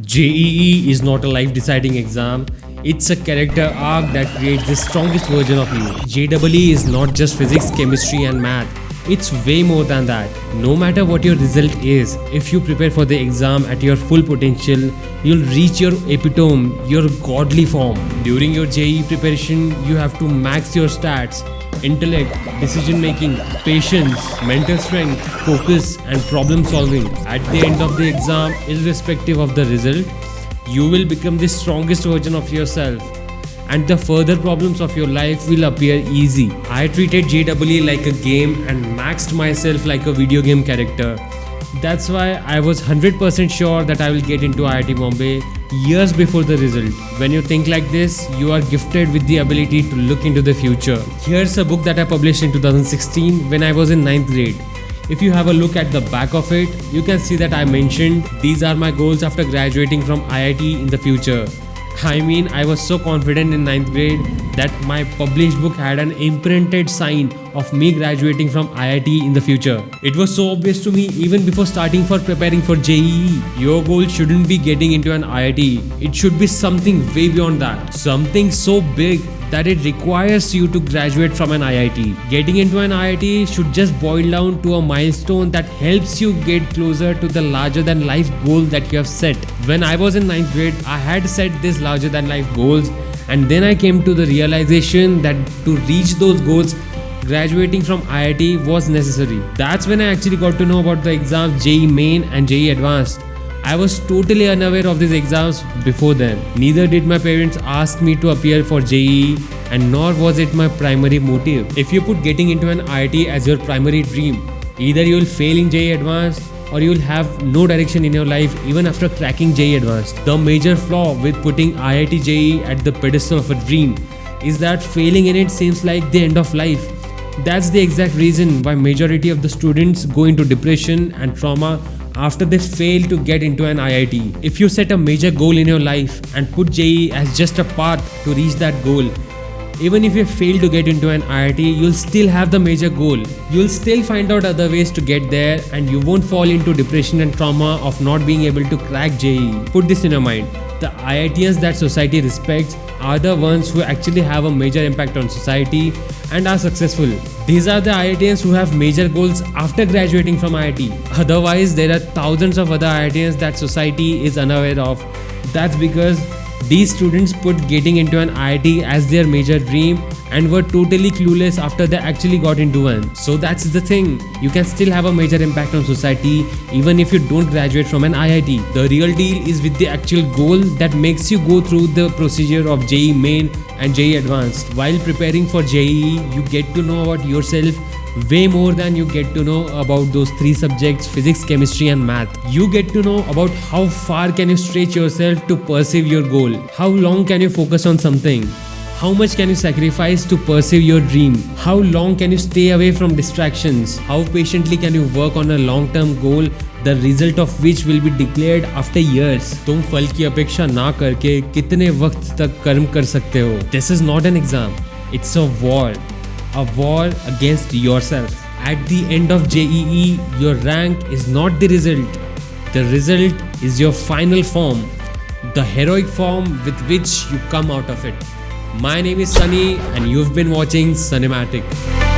JEE is not a life-deciding exam. It's a character arc that creates the strongest version of you. JEE is not just physics, chemistry and math. It's way more than that. No matter what your result is, if you prepare for the exam at your full potential, you'll reach your epitome, your godly form. During your JEE preparation, you have to max your stats, intellect, decision making, patience, mental strength, focus and problem solving. At the end of the exam, irrespective of the result, you will become the strongest version of yourself and the further problems of your life will appear easy. I treated JEE like a game and maxed myself like a video game character. That's why I was 100% sure that I will get into IIT Bombay years before the result. When you think like this, you are gifted with the ability to look into the future. Here's a book that I published in 2016 when I was in 9th grade. If you have a look at the back of it, you can see that I mentioned these are my goals after graduating from IIT in the future. I mean, I was so confident in 9th grade that my published book had an imprinted sign of me graduating from IIT in the future. It was so obvious to me even before starting for preparing for JEE. Your goal shouldn't be getting into an IIT. It should be something way beyond that. Something so big that it requires you to graduate from an IIT. Getting into an IIT should just boil down to a milestone that helps you get closer to the larger than life goal that you have set. When I was in 9th grade, I had set these larger than life goals, and then I came to the realization that to reach those goals, graduating from IIT was necessary. That's when I actually got to know about the exams JEE Main and JEE Advanced. I was totally unaware of these exams before then. Neither did my parents ask me to appear for JEE, and nor was it my primary motive. If you put getting into an IIT as your primary dream, either you will fail in JEE Advanced or you will have no direction in your life even after cracking JEE Advanced. The major flaw with putting IIT JEE at the pedestal of a dream is that failing in it seems like the end of life. That's the exact reason why majority of the students go into depression and trauma after they fail to get into an IIT. If you set a major goal in your life and put JEE as just a path to reach that goal, even if you fail to get into an IIT, you'll still have the major goal. You'll still find out other ways to get there and you won't fall into depression and trauma of not being able to crack JEE. Put this in your mind. The IITians that society respects are the ones who actually have a major impact on society and are successful. These are the IITians who have major goals after graduating from IIT. Otherwise, there are thousands of other IITians that society is unaware of. That's because these students put getting into an IIT as their major dream and were totally clueless after they actually got into one. So that's the thing. You can still have a major impact on society even if you don't graduate from an IIT. The real deal is with the actual goal that makes you go through the procedure of JEE Main and JEE Advanced. While preparing for JEE, you get to know about yourself way more than you get to know about those three subjects: physics, chemistry and math. You get to know about how far can you stretch yourself to pursue your goal, how long can you focus on something, how much can you sacrifice to pursue your dream, how long can you stay away from distractions, how patiently can you work on a long-term goal, the result of which will be declared after years. तुम फल की अपेक्षा ना करके कितने वक्त तक कर्म कर सकते हो? This is not an exam. It's a war against yourself. At the end of JEE, your rank is not the result. The result is your final form, the heroic form with which you come out of it. My name is Sunny and you've been watching Cinematic.